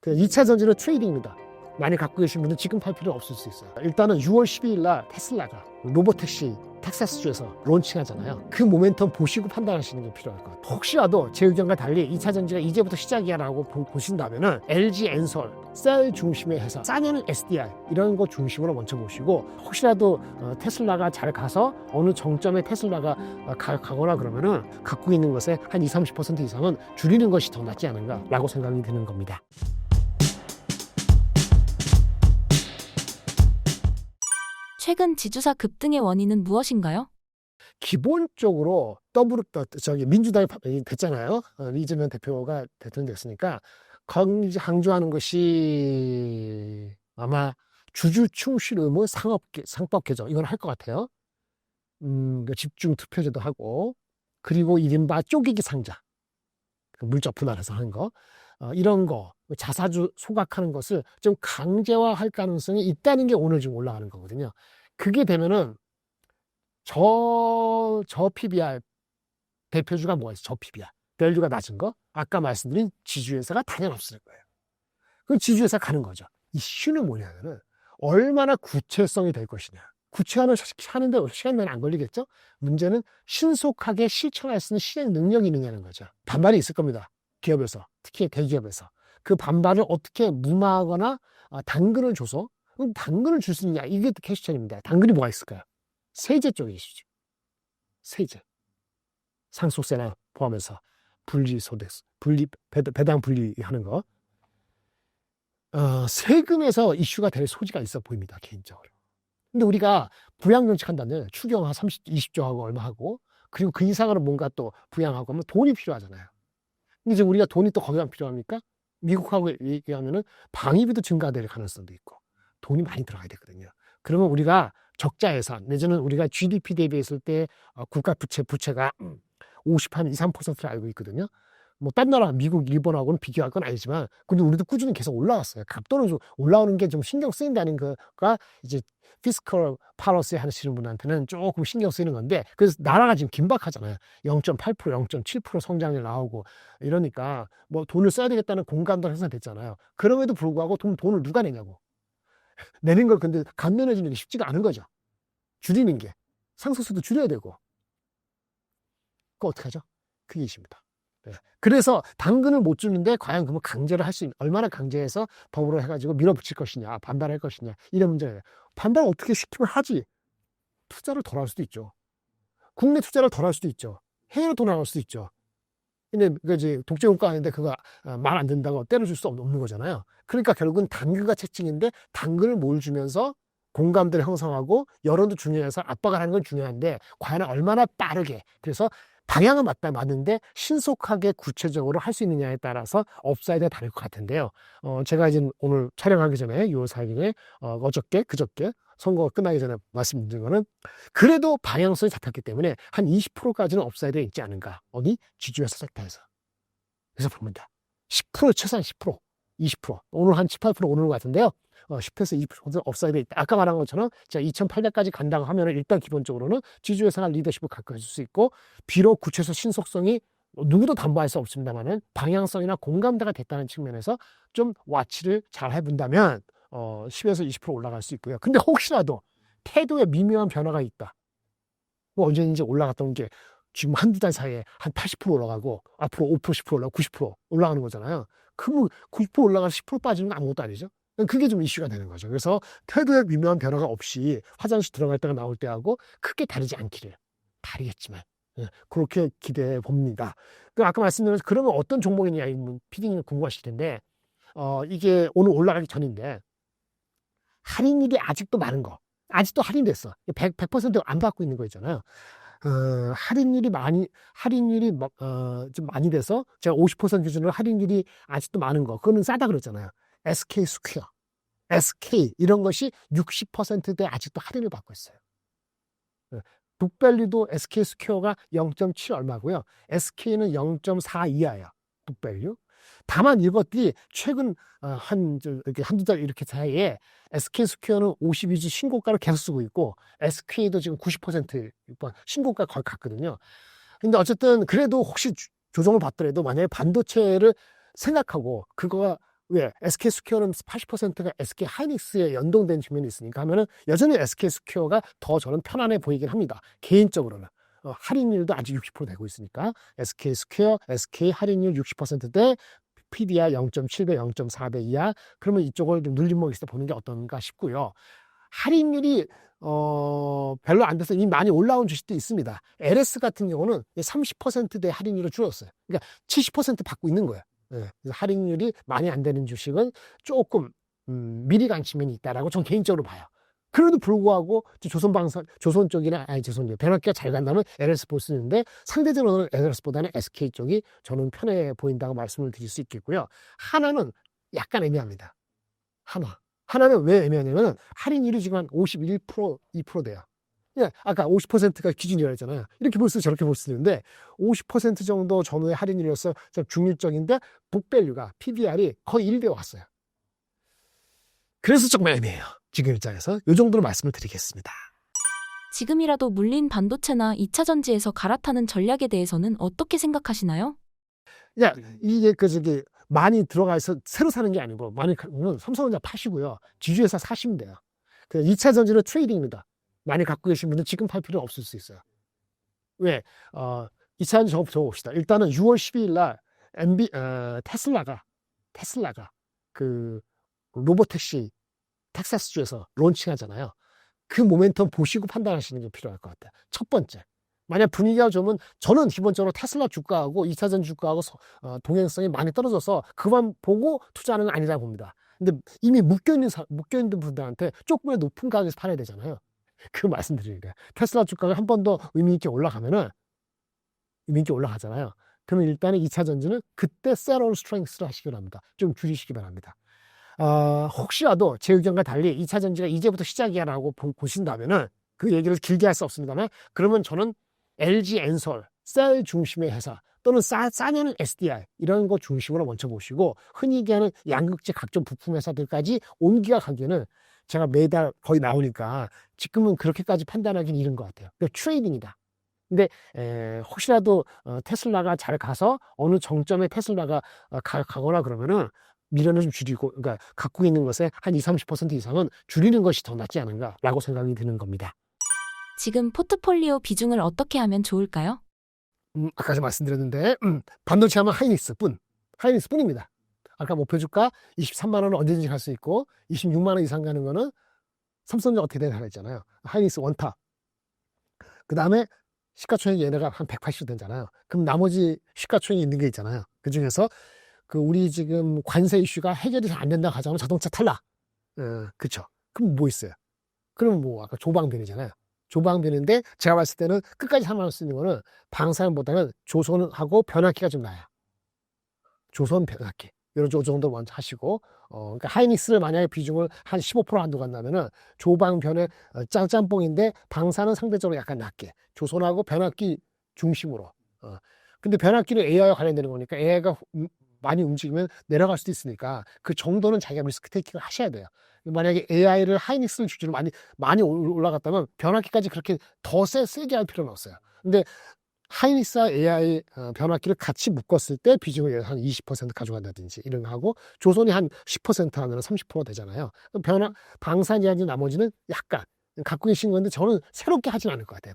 그 2차 전지는 트레이딩입니다. 많이 갖고 계신 분은 지금 팔 필요 없을 수 있어요. 일단은 6월 12일 날 테슬라가 로보택시 텍사스주에서 론칭하잖아요. 그 모멘텀 보시고 판단하시는 게 필요할 것 같아요. 혹시라도 제 의견과 달리 2차 전지가 이제부터 시작이야 라고 보신다면은 LG 엔솔, 셀 중심의 회사, 싸게는 SDI 이런 거 중심으로 먼저 보시고, 혹시라도 테슬라가 잘 가서 어느 정점에 테슬라가 가거나 그러면은 갖고 있는 것에 한 20-30% 이상은 줄이는 것이 더 낫지 않은가 라고 생각이 드는 겁니다. 최근 지주사 급등의 원인은 무엇인가요? 기본적으로 민주당이 됐잖아요. 이재명 대표가 대통령 됐으니까 강조하는 것이 아마 주주 충실 의무 상법 개정 이건 할 것 같아요. 집중 투표제도 하고, 그리고 이른바 쪼개기 상자, 물적 분할해서 하는 거, 이런 거 자사주 소각하는 것을 좀 강제화할 가능성이 있다는 게 오늘 지금 올라가는 거거든요. 그게 되면은 저 PBR 대표주가 뭐가 있어? 저 PBR 밸류가 낮은 거, 아까 말씀드린 지주회사가 당연 없을 거예요. 그럼 지주회사 가는 거죠. 이슈는 뭐냐면은 얼마나 구체성이 될 것이냐. 구체화는 하는데 시간이 많이 안 걸리겠죠? 문제는 신속하게 실천할 수 있는 실행 능력이 있느냐는 거죠. 반발이 있을 겁니다. 기업에서, 특히 대기업에서. 그 반발을 어떻게 무마하거나 당근을 줘서, 그럼 당근을 줄 수 있느냐, 이게 퀘스천입니다. 당근이 뭐가 있을까요? 세제 쪽의 이슈죠. 세제, 상속세나 포함해서 분리소득, 배당 분리하는 거, 세금에서 이슈가 될 소지가 있어 보입니다, 개인적으로. 근데 우리가 부양정책 한다면 추경 한 20조 하고 얼마 하고, 그리고 그 이상으로 뭔가 또 부양하고 하면 돈이 필요하잖아요. 근데 이제 우리가 돈이 또 거기만 필요합니까? 미국하고 얘기하면은 방위비도 증가될 가능성도 있고 돈이 많이 들어가야 되거든요. 그러면 우리가 적자 예산, 내지는 우리가 GDP 대비했을 때 국가 부채가 53%를 알고 있거든요. 뭐 딴 나라 미국, 일본하고는 비교할 건 아니지만, 근데 우리도 꾸준히 계속 올라왔어요. 값도는 좀 올라오는 게 좀 신경 쓰인다는 거가 이제 피스컬 팔러시 하시는 분한테는 조금 신경 쓰이는 건데, 그래서 나라가 지금 긴박하잖아요. 0.8%, 0.7% 성장률 나오고 이러니까 뭐 돈을 써야 되겠다는 공감도 항상 됐잖아요. 그럼에도 불구하고 돈을 누가 내냐고. 내는 걸 근데 감면해주는 게 쉽지가 않은 거죠. 줄이는 게. 상속세도 줄여야 되고. 그거 어떡하죠? 그게 이슈입니다. 네. 그래서 당근을 못 주는데 과연 그러면 강제를 할 수 있는, 얼마나 강제해서 법으로 해가지고 밀어붙일 것이냐, 반발할 것이냐, 이런 문제예요. 반발 어떻게 시키면 하지. 투자를 덜 할 수도 있죠. 국내 투자를 덜 할 수도 있죠. 해외로 돈 나갈 수도 있죠. 근데 이제 독재국가 아닌데 그거 말 안 된다고 때려줄 수 없는 거잖아요. 그러니까 결국은 당근과 채찍인데, 당근을 뭘 주면서 공감대를 형성하고 여론도 중요해서 압박을 하는 건 중요한데, 과연 얼마나 빠르게, 그래서 방향은 맞는데 신속하게 구체적으로 할 수 있느냐에 따라서 업사이드가 다를 것 같은데요. 제가 이제 오늘 촬영하기 전에 6월 4일에 그저께 선거가 끝나기 전에 말씀드린 거는, 그래도 방향성이 잡혔기 때문에 한 20%까지는 업사이드가 있지 않은가. 어디? 지주회사 섹터에서. 그래서 봅니다. 10% 최소한 10%, 20%. 오늘 한 18% 오르는 것 같은데요. 10에서 20% 업사이드 있다. 아까 말한 것처럼 제가 2,800까지 간다고 하면 일단 기본적으로는 지주회사가 리더십을 갖고 있을 수 있고, 비록 구체적 신속성이 누구도 담보할 수 없습니다만은 방향성이나 공감대가 됐다는 측면에서 좀 와치를 잘 해본다면 10에서 20% 올라갈 수 있고요. 근데 혹시라도 태도에 미묘한 변화가 있다. 뭐 언제든지 올라갔던 게 지금 한두 달 사이에 한 80% 올라가고 앞으로 5%, 10% 올라가고 90% 올라가는 거잖아요. 그럼 90% 올라가서 10% 빠지는 건 아무것도 아니죠. 그게 좀 이슈가 되는 거죠. 그래서 태도에 미묘한 변화가 없이 화장실 들어갈 때가 나올 때하고 크게 다르지 않기를, 다르겠지만 그렇게 기대해 봅니다. 아까 말씀드린, 그러면 어떤 종목이냐, PD님 궁금하실 텐데, 이게 오늘 올라가기 전인데 할인율이 아직도 많은 거, 아직도 할인됐어. 100%안 받고 있는 거 있잖아요. 할인율이 좀 많이 돼서 제가 50% 기준으로 할인율이 아직도 많은 거, 그거는 싸다 그랬잖아요. SK 스퀘어, SK 이런 것이 60%대 아직도 할인을 받고 있어요. 북밸류도 SK 스퀘어가 0.7 얼마고요. SK는 0.4 이하예요. 북밸류. 다만 이것들이 최근 한두 달 이렇게 사이에 SK 스퀘어는 52주 신고가를 계속 쓰고 있고, SK도 지금 90% 신고가 거의 갔거든요. 근데 어쨌든 그래도 혹시 조정을 받더라도 만약에 반도체를 생각하고 그거가 왜? SK스퀘어는 80%가 SK 하이닉스에 연동된 측면이 있으니까 하면은 여전히 SK스퀘어가 더 저는 편안해 보이긴 합니다. 개인적으로는. 할인율도 아직 60% 되고 있으니까 SK스퀘어, SK 할인율 60%대 PDR 0.7배, 0.4배 이하. 그러면 이쪽을 좀 눌림목에서 보는 게 어떤가 싶고요. 할인율이 별로 안 돼서 이미 많이 올라온 주식도 있습니다. LS 같은 경우는 30%대 할인율을 줄였어요. 그러니까 70% 받고 있는 거예요. 예, 그래서 할인율이 많이 안 되는 주식은 조금 미리 간 측면이 있다라고 전 개인적으로 봐요. 그래도 불구하고 조선 쪽이나 죄송해요. 변압기가 잘 간다면 LS 볼 수 있는데 상대적으로는 LS보다는 SK 쪽이 저는 편해 보인다고 말씀을 드릴 수 있겠고요. 하나는 약간 애매합니다. 하나는 왜 애매하냐면 할인율이 지금 한 51%, 2% 돼요. 예, 아까 50%가 기준이라고 했잖아요. 이렇게 볼 수 저렇게 볼 수 있는데 50% 정도 전후의 할인율이어서 좀 중립적인데 북밸류가 PBR이 거의 1대 왔어요. 그래서 조금 애매해요. 지금 입장에서 이 정도로 말씀을 드리겠습니다. 지금이라도 물린 반도체나 2차 전지에서 갈아타는 전략에 대해서는 어떻게 생각하시나요? 야, 이게 많이 들어가서 새로 사는 게 아니고 많이 가면 삼성전자 파시고요. 지주회사 사시면 돼요. 2차 전지는 트레이딩입니다. 많이 갖고 계신 분은 지금 팔 필요는 없을 수 있어요. 왜? 2차 전지 저부터 봅시다. 일단은 6월 12일 날 테슬라가 그 로보택시 텍사스주에서 론칭하잖아요. 그 모멘텀 보시고 판단하시는 게 필요할 것 같아요. 첫 번째. 만약 분위기가 좋으면 저는 기본적으로 테슬라 주가하고 2차전 주가하고 동행성이 많이 떨어져서 그만 보고 투자하는 건 아니라고 봅니다. 근데 이미 묶여있는 분들한테 조금의 높은 가격에서 팔아야 되잖아요. 그 말씀드리니까. 테슬라 주가가 한 번 더 의미있게 올라가잖아요. 그러면 일단은 2차전지는 그때 셀 온 스트렝스를 하시기 바랍니다. 좀 줄이시기 바랍니다. 혹시라도 제 의견과 달리 2차 전지가 이제부터 시작이야 라고 보신다면은 그 얘기를 길게 할 수 없습니다만 그러면 저는 LG 엔솔, 셀 중심의 회사 또는 싸냐는 SDI 이런 거 중심으로 먼저 보시고 흔히 얘기하는 양극재 각종 부품 회사들까지 옮겨 가기에는 제가 매달 거의 나오니까 지금은 그렇게까지 판단하기는 이른 것 같아요. 그러니까 트레이딩이다. 근데 혹시라도 테슬라가 잘 가서 어느 정점에 테슬라가 가거나 그러면은 미련을 좀 줄이고, 그러니까 갖고 있는 것에 한 20, 30% 이상은 줄이는 것이 더 낫지 않은가라고 생각이 드는 겁니다. 지금 포트폴리오 비중을 어떻게 하면 좋을까요? 아까 말씀드렸는데 반도체 하면 하이닉스뿐입니다. 아까 목표주가 23만 원은 언제든지 갈 수 있고 26만 원 이상 가는 거는 삼성전자 어떻게 되나 했잖아요. 하이닉스 원탑. 그 다음에 시가총액 얘네가 한 180도 되잖아요. 그럼 나머지 시가총액이 있는 게 있잖아요. 그 중에서 우리 지금 관세 이슈가 해결이 잘 안 된다 하자면 자동차 탈락. 그쵸. 그럼 뭐 있어요? 그럼 아까 조방변이잖아요. 조방변인데 제가 봤을 때는 끝까지 살만할 수 있는 거는 방산보다는 조선하고 변압기가 좀 나아요. 조선 변압기. 이런 정도 먼저 하시고, 그러니까 하이닉스를 만약에 비중을 한 15% 한도 간다면은 조방변의 짬뽕인데 방사는 상대적으로 약간 낮게. 조선하고 변압기 중심으로. 근데 변압기는 AI와 관련되는 거니까 AI가 많이 움직이면 내려갈 수도 있으니까 그 정도는 자기가 리스크 테이킹을 하셔야 돼요. 만약에 AI를 하이닉스를 주주로 많이 올라갔다면 변압기까지 그렇게 더 세게 할 필요는 없어요. 근데 하이닉스와 AI 변압기를 같이 묶었을 때 비중을 한 20% 가져간다든지 이런 거 하고 조선이 한 10% 하면 30% 되잖아요. 방산이 아닌 나머지는 약간 갖고 계신 건데 저는 새롭게 하진 않을 것 같아요.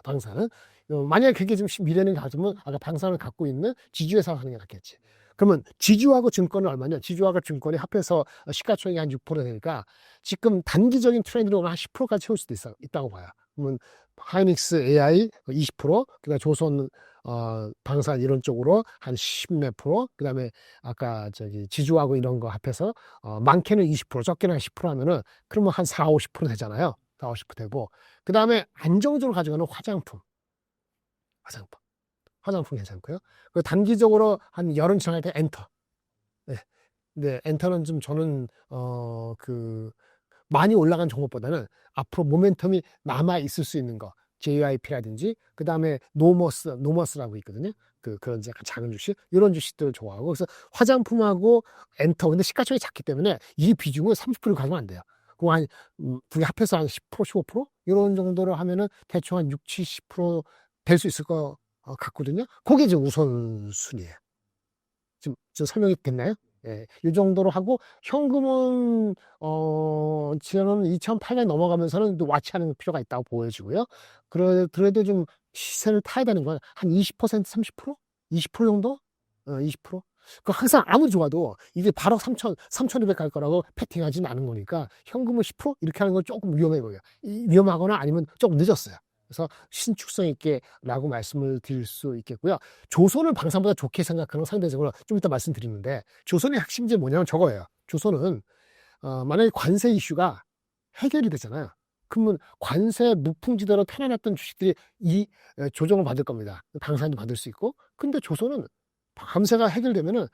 방산은. 만약에 그게 좀 미래는 가지면 아까 방산을 갖고 있는 지주회사가 하는 게 낫겠지. 그러면 지주하고 증권은 얼마냐? 지주하고 증권이 합해서 시가총액이 한 6% 되니까 지금 단기적인 트렌드로 한 10%까지 채울 수도 있다고 봐요. 그러면 하이닉스 AI 20%, 그다음에 조선 방산 이런 쪽으로 한 10몇 프로, 그다음에 아까 지주하고 이런 거 합해서 많게는 20%, 적게는 한 10% 하면은 그러면 한 4, 50% 되잖아요. 4, 50% 되고 그다음에 안정적으로 가져가는 화장품 괜찮고요. 그 단기적으로 한 열흘 지날 때 엔터. 네. 근데 엔터는 좀 저는 많이 올라간 종목보다는 앞으로 모멘텀이 남아 있을 수 있는 거, JYP라든지 그다음에 노머스라고 있거든요. 그런 약간 작은 주식, 이런 주식들 좋아하고 그래서 화장품하고 엔터 근데 시가총액이 작기 때문에 이 비중은 30% 가면 안 돼요. 그거 둘이 합해서 한 10%, 15% 이런 정도로 하면은 대충 한 6, 70% 될 수 있을 것 같거든요. 그게 지금 우선순위예요. 지금 설명이 됐나요? 예, 이 정도로 하고 현금은 저는 2,800 넘어가면서는 또 와치하는 필요가 있다고 보여지고요. 그래도 좀 시세를 타야 되는 건 한 20%, 30%? 20% 정도? 20%? 그 항상 아무리 좋아도 이게 바로 3,200 갈 거라고 패팅하지는 않은 거니까 현금은 10% 이렇게 하는 건 조금 위험해 보여요. 위험하거나 아니면 조금 늦었어요. 그래서 신축성 있게라고 말씀을 드릴 수 있겠고요. 조선을 방산보다 좋게 생각하는 상대적으로 좀 이따 말씀드리는데 조선의 핵심제 뭐냐면 저거예요. 조선은 만약에 관세 이슈가 해결이 되잖아요. 그러면 관세 무풍지대로 편안했던 주식들이 이 조정을 받을 겁니다. 방산도 받을 수 있고. 근데 조선은 관세가 해결되면은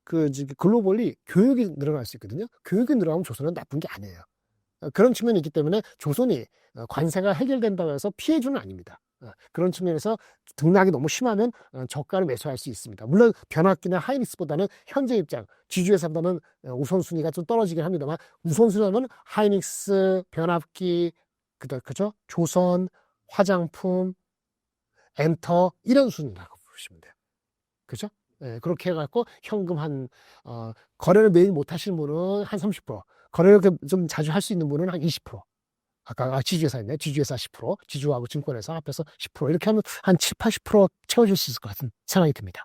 글로벌리 교육이 늘어날 수 있거든요. 교육이 늘어나면 조선은 나쁜 게 아니에요. 그런 측면이 있기 때문에 조선이 관세가 해결된다고 해서 피해주는 아닙니다. 그런 측면에서 등락이 너무 심하면 저가를 매수할 수 있습니다. 물론 변압기나 하이닉스보다는 현재 입장, 지주회사보다는 우선순위가 좀 떨어지긴 합니다만 우선순위는 하이닉스, 변압기, 그죠? 조선, 화장품, 엔터 이런 순위라고 보시면 돼요. 그죠? 예, 그렇게 해갖고 현금 거래를 매일 못 하시는 분은 한 30%, 거래를 좀 자주 할 수 있는 분은 한 20%. 아까 지주회사였네. 지주회사 10%, 지주하고 증권회사 합해서 10% 이렇게 하면 한 7, 80% 채워줄 수 있을 것 같은 생각이 듭니다.